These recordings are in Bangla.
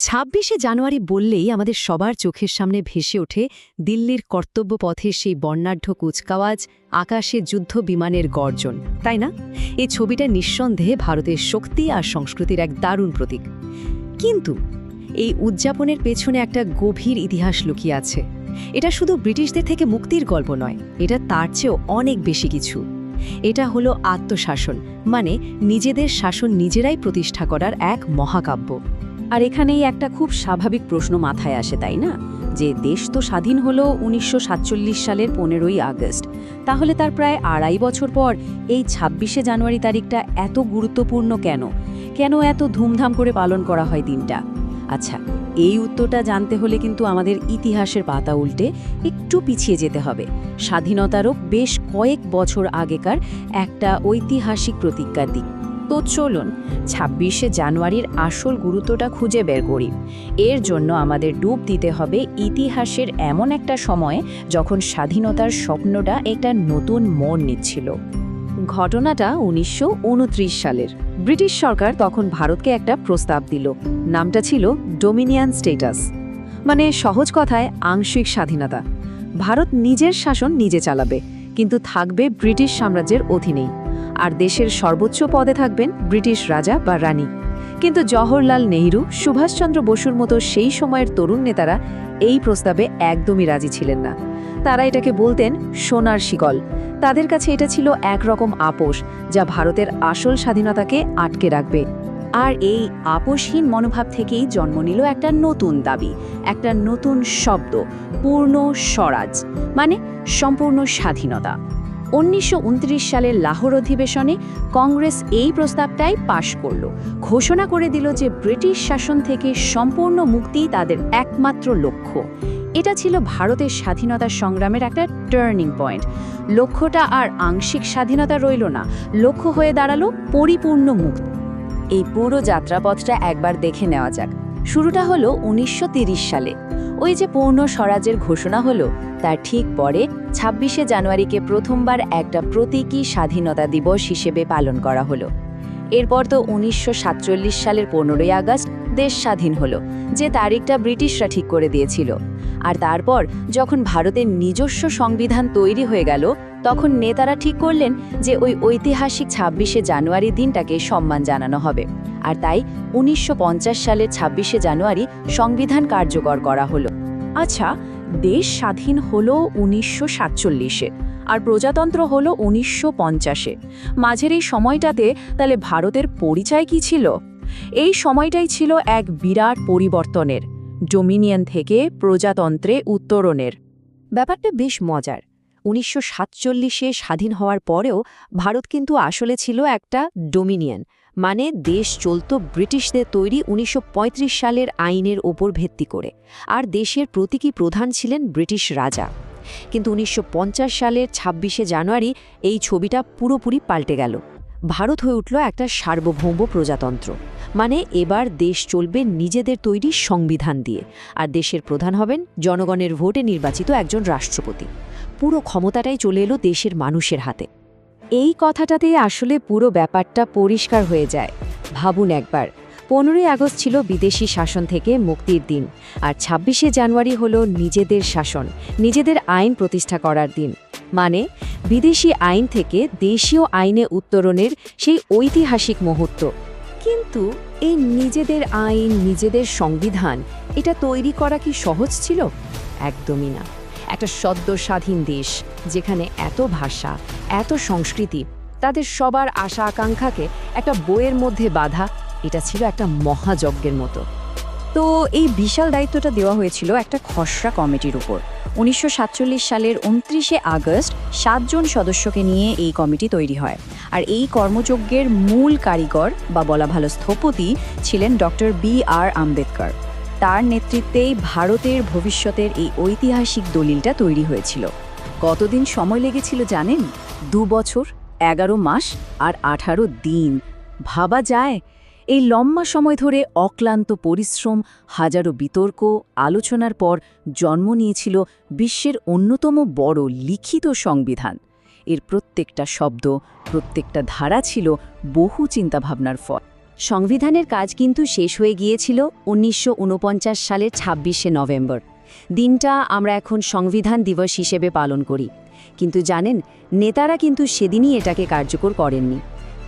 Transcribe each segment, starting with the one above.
২৬শে জানুয়ারি বললেই আমাদের সবার চোখের সামনে ভেসে ওঠে দিল্লির কর্তব্য পথের সেই বর্ণাঢ্য কুচকাওয়াজ, আকাশে যুদ্ধ বিমানের গর্জন, তাই না? এই ছবিটা নিঃসন্দেহে ভারতের শক্তি আর সংস্কৃতির এক দারুণ প্রতীক। কিন্তু এই উদযাপনের পেছনে একটা গভীর ইতিহাস লুকিয়ে আছে। এটা শুধু ব্রিটিশদের থেকে মুক্তির গল্প নয়, এটা তার চেয়েও অনেক বেশি কিছু। এটা হলো আত্মশাসন, মানে নিজেদের শাসন নিজেরাই প্রতিষ্ঠা করার এক মহাকাব্য। আর এখানেই একটা খুব স্বাভাবিক প্রশ্ন মাথায় আসে, তাই না? যে দেশ তো স্বাধীন হলো ১৯৪৭ সালের ১৫ই আগস্ট, তাহলে তার প্রায় ২.৫ বছর পর এই ২৬শে জানুয়ারি তারিখটা এত গুরুত্বপূর্ণ কেন? কেন এত ধুমধাম করে পালন করা হয় দিনটা? আচ্ছা, এই উত্তরটা জানতে হলে কিন্তু আমাদের ইতিহাসের পাতা উল্টে একটু পিছিয়ে যেতে হবে। স্বাধীনতারও বেশ কয়েক বছর আগেকার একটা ঐতিহাসিক প্রতিজ্ঞার দিক। তো চলুন ২৬শে জানুয়ারির আসল গুরুত্বটা খুঁজে বের করি। এর জন্য আমাদের ডুব দিতে হবে ইতিহাসের এমন একটা সময়ে যখন স্বাধীনতার স্বপ্নটা একটা নতুন মোড় নিচ্ছিল। ঘটনাটা ১৯২৯ সালের। ব্রিটিশ সরকার তখন ভারতকে একটা প্রস্তাব দিল। নামটা ছিল ডোমিনিয়ন স্টেটাস, মানে সহজ কথায় আংশিক স্বাধীনতা। ভারত নিজের শাসন নিজে চালাবে, কিন্তু থাকবে ব্রিটিশ সাম্রাজ্যের অধীনেই। আর দেশের সর্বোচ্চ পদে থাকবেন ব্রিটিশ রাজা বা রানী। কিন্তু জওহরলাল নেহরু, সুভাষচন্দ্র বসুর মতো সেই সময়ের তরুণ নেতারা এই প্রস্তাবে একদমই রাজি ছিলেন না। তারা এটাকে বলতেন সোনার শিকল। তাদের কাছে এটা ছিল একরকম আপোষ, যা ভারতের আসল স্বাধীনতাকে আটকে রাখবে। আর এই আপোষহীন মনোভাব থেকেই জন্ম নিল একটা নতুন দাবি, একটা নতুন শব্দ, পূর্ণ স্বরাজ, মানে সম্পূর্ণ স্বাধীনতা। ১৯২৯ সালের লাহোর অধিবেশনে কংগ্রেস এই প্রস্তাবটাই পাশ করল। ঘোষণা করে দিল যে ব্রিটিশ শাসন থেকে সম্পূর্ণ মুক্তি তাদের একমাত্র লক্ষ্য। এটা ছিল ভারতের স্বাধীনতা সংগ্রামের একটা টার্নিং পয়েন্ট। লক্ষ্যটা আর আংশিক স্বাধীনতা রইল না, লক্ষ্য হয়ে দাঁড়ালো পরিপূর্ণ মুক্তি। এই পুরো যাত্রাপথটা একবার দেখে নেওয়া যাক। শুরুটা হলো ১৯৩০ সালে। ওই যে পূর্ণ স্বরাজের ঘোষণা হলো, তার ঠিক পরে ২৬শে জানুয়ারিকে প্রথমবার একটা প্রতীকী স্বাধীনতা দিবস হিসেবে পালন করা হলো। এরপর তো ১৯৪৭ সালের ১৫ই আগস্ট দেশ স্বাধীন হলো, যে তারিখটা ব্রিটিশরা ঠিক করে দিয়েছিল। আর তারপর যখন ভারতের নিজস্ব সংবিধান তৈরি হয়ে গেল, তখন নেতারা ঠিক করলেন যে ওই ঐতিহাসিক ২৬শে জানুয়ারি দিনটাকে সম্মান জানানো হবে। আর তাই ১৯৫০ সালের ২৬শে জানুয়ারি সংবিধান কার্যকর করা হলো। আচ্ছা, দেশ স্বাধীন হলো ১৯৪৭-এ, আর প্রজাতন্ত্র হলো ১৯৫০-এ। মাঝের এই সময়টাতে তাহলে ভারতের পরিচয় কি ছিল? এই সময়টাই ছিল এক বিরাট পরিবর্তনের, ডোমিনিয়ন থেকে প্রজাতন্ত্রে উত্তরণের। ব্যাপারটা বেশ মজার। ১৯৪৭-এ স্বাধীন হওয়ার পরেও ভারত কিন্তু আসলে ছিল একটা ডোমিনিয়ন, মানে দেশ চলত ব্রিটিশদের তৈরি ১৯৩৫ সালের আইনের ওপর ভিত্তি করে, আর দেশের প্রতীকী প্রধান ছিলেন ব্রিটিশ রাজা। কিন্তু ১৯৫০ সালের ২৬শে জানুয়ারি এই ছবিটা পুরোপুরি পাল্টে গেল। ভারত হয়ে উঠল একটা সার্বভৌম প্রজাতন্ত্র, মানে এবার দেশ চলবে নিজেদের তৈরি সংবিধান দিয়ে, আর দেশের প্রধান হবেন জনগণের ভোটে নির্বাচিত একজন রাষ্ট্রপতি। পুরো ক্ষমতাটাই চলে এলো দেশের মানুষের হাতে। এই কথাটাতেই আসলে পুরো ব্যাপারটা পরিষ্কার হয়ে যায়। ভাবুন একবার, ১৫ই আগস্ট ছিল বিদেশি শাসন থেকে মুক্তির দিন, আর ২৬শে জানুয়ারি হলো নিজেদের শাসন, নিজেদের আইন প্রতিষ্ঠা করার দিন। মানে বিদেশি আইন থেকে দেশীয় আইনে উত্তরণের সেই ঐতিহাসিক মুহূর্ত। কিন্তু এই নিজেদের আইন, নিজেদের সংবিধান, এটা তৈরি করা কি সহজ ছিল? একদমই না। একটা সদ্য স্বাধীন দেশ, যেখানে এত ভাষা, এত সংস্কৃতি, তাদের সবার আশা আকাঙ্ক্ষাকে একটা বইয়ের মধ্যে বাঁধা, এটা ছিল একটা মহাযজ্ঞের মতো। তো এই বিশাল দায়িত্বটা দেওয়া হয়েছিল একটা খসড়া কমিটির উপর। ১৯৪৭ সালের ২৯শে আগস্ট ৭ জন সদস্যকে নিয়ে এই কমিটি তৈরি হয়। আর এই কর্মযজ্ঞের মূল কারিগর বা বলা ভালো স্থপতি ছিলেন ডক্টর বি.আর. আম্বেদকর। তার নেতৃত্বেই ভারতের ভবিষ্যতের এই ঐতিহাসিক দলিলটা তৈরি হয়েছিল। কতদিন সময় লেগেছিল জানেন? ২ বছর, ১১ মাস আর ১৮ দিন। ভাবা যায়? এই লম্বা সময় ধরে অক্লান্ত পরিশ্রম, হাজারো বিতর্ক, আলোচনার পর জন্ম নিয়েছিল বিশ্বের অন্যতম বড় লিখিত সংবিধান। এর প্রত্যেকটা শব্দ, প্রত্যেকটা ধারা ছিল বহু চিন্তাভাবনার ফল। সংবিধানের কাজ কিন্তু শেষ হয়ে গিয়েছিল ১৯৪৯ সালের ২৬শে নভেম্বর। দিনটা আমরা এখন সংবিধান দিবস হিসেবে পালন করি। কিন্তু জানেন, নেতারা কিন্তু সেদিনই এটাকে কার্যকর করেননি।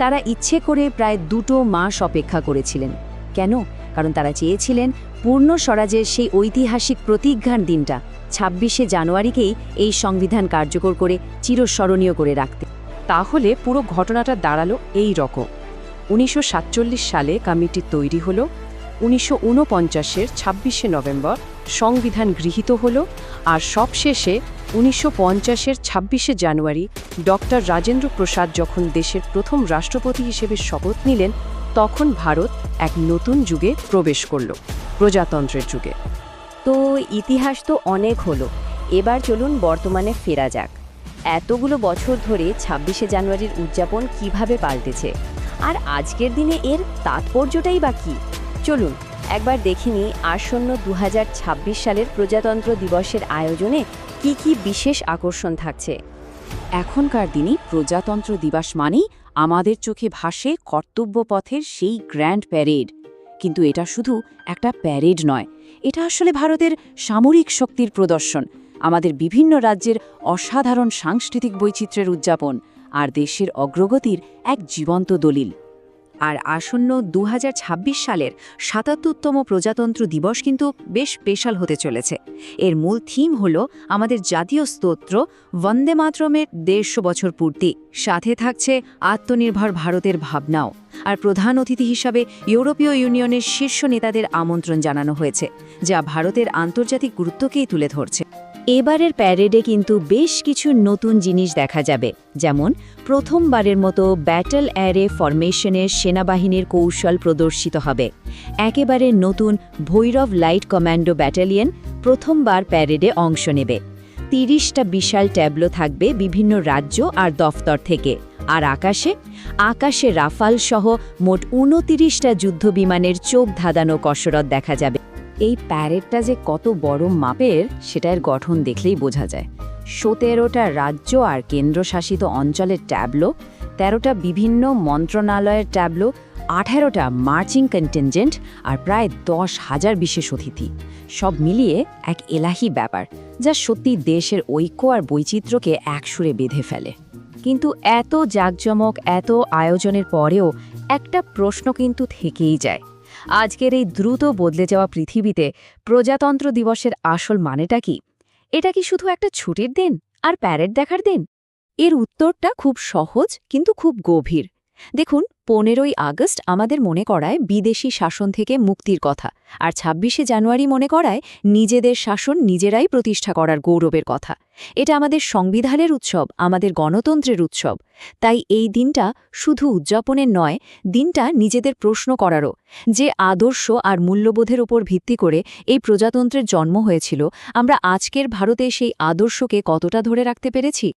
তারা ইচ্ছে করে প্রায় ২ মাস অপেক্ষা করেছিলেন। কেন? কারণ তারা চেয়েছিলেন পূর্ণ স্বরাজের সেই ঐতিহাসিক প্রতিজ্ঞার দিনটা ২৬শে জানুয়ারিকেই এই সংবিধান কার্যকর করে চিরস্মরণীয় করে রাখতে। তাহলে পুরো ঘটনাটা দাঁড়ালো এই রকম। ১৯৪৭ সালে কমিটি তৈরি হলো, ১৯৪৯-এর ২৬শে নভেম্বর সংবিধান গৃহীত হলো, আর সবশেষে ১৯৫০-এর ২৬শে জানুয়ারি ডক্টর রাজেন্দ্র প্রসাদ যখন দেশের প্রথম রাষ্ট্রপতি হিসেবে শপথ নিলেন, তখন ভারত এক নতুন যুগে প্রবেশ করল, প্রজাতন্ত্রের যুগে। তো ইতিহাস তো অনেক হলো, এবার চলুন বর্তমানে ফেরা যাক। এতগুলো বছর ধরে ২৬শে জানুয়ারির উদযাপন কিভাবে পাল্টেছে, আর আজকের দিনে এর তাৎপর্যটাই বা কী? চলুন একবার দেখিনি আসন্ন ২০২৬ সালের প্রজাতন্ত্র দিবসের আয়োজনে কি কি বিশেষ আকর্ষণ থাকছে। এখনকার দিনে প্রজাতন্ত্র দিবস মানেই আমাদের চোখে ভাসে কর্তব্যপথের সেই গ্র্যান্ড প্যারেড। কিন্তু এটা শুধু একটা প্যারেড নয়, এটা আসলে ভারতের সামরিক শক্তির প্রদর্শন, আমাদের বিভিন্ন রাজ্যের অসাধারণ সাংস্কৃতিক বৈচিত্র্যের উদযাপন, আর দেশের অগ্রগতির এক জীবন্ত দলিল। আর আসন্ন ২০২৬ সালের ৭৭তম প্রজাতন্ত্র দিবস কিন্তু বেশ স্পেশাল হতে চলেছে। এর মূল থিম হল আমাদের জাতীয় স্তোত্র বন্দে মাতরমের ১৫০ বছর পূর্তি। সাথে থাকছে আত্মনির্ভর ভারতের ভাবনাও। আর প্রধান অতিথি হিসাবে ইউরোপীয় ইউনিয়নের শীর্ষ নেতাদের আমন্ত্রণ জানানো হয়েছে, যা ভারতের আন্তর্জাতিক গুরুত্বকেই তুলে ধরছে। এবারের প্যারেডে কিন্তু বেশ কিছু নতুন জিনিস দেখা যাবে, যেমন প্রথমবারের মতো ব্যাটল অ্যারে ফরমেশনের সেনাবাহিনীর কৌশল প্রদর্শিত হবে। একেবারে নতুন ভৈরব লাইট কমান্ডো ব্যাটালিয়ন প্রথমবার প্যারেডে অংশ নেবে। ৩০টা বিশাল ট্যাবলো থাকবে বিভিন্ন রাজ্য আর দফতর থেকে। আর আকাশে রাফাল সহ মোট ২৯টা যুদ্ধবিমানের চোখ ধাঁধানো কসরত দেখা যাবে। এই প্যারেডটা যে কত বড় মাপের সেটার গঠন দেখলেই বোঝা যায়। ১৭টা রাজ্য আর কেন্দ্রশাসিত অঞ্চলের ট্যাবলো, ১৩টা বিভিন্ন মন্ত্রণালয়ের ট্যাবলো, ১৮টা মার্চিং কন্টিনজেন্ট আর প্রায় ১০,০০০ বিশেষ অতিথি, সব মিলিয়ে এক এলাহি ব্যাপার, যা সত্যি দেশের ঐক্য আর বৈচিত্র্যকে একসুরে বেঁধে ফেলে। কিন্তু এত জাঁকজমক, এত আয়োজনের পরেও একটা প্রশ্ন কিন্তু থেকেই যায়। আজকের এই দ্রুত বদলে যাওয়া পৃথিবীতে প্রজাতন্ত্র দিবসের আসল মানেটা কি? এটা কি শুধু একটা ছুটির দিন আর প্যারেড দেখার দিন? এর উত্তরটা খুব সহজ কিন্তু খুব গভীর। দেখুন, ১৫ই আগস্ট আমাদের মনে করায় বিদেশি শাসন থেকে মুক্তির কথা, আর ২৬শে জানুয়ারি মনে করায় নিজেদের শাসন নিজেরাই প্রতিষ্ঠা করার গৌরবের কথা। এটা আমাদের সংবিধানের উৎসব, আমাদের গণতন্ত্রের উৎসব। তাই এই দিনটা শুধু উদযাপনের নয়, দিনটা নিজেদের প্রশ্ন করারও, যে আদর্শ আর মূল্যবোধের উপর ভিত্তি করে এই প্রজাতন্ত্রের জন্ম হয়েছিল, আমরা আজকের ভারতে সেই আদর্শকে কতটা ধরে রাখতে পেরেছি।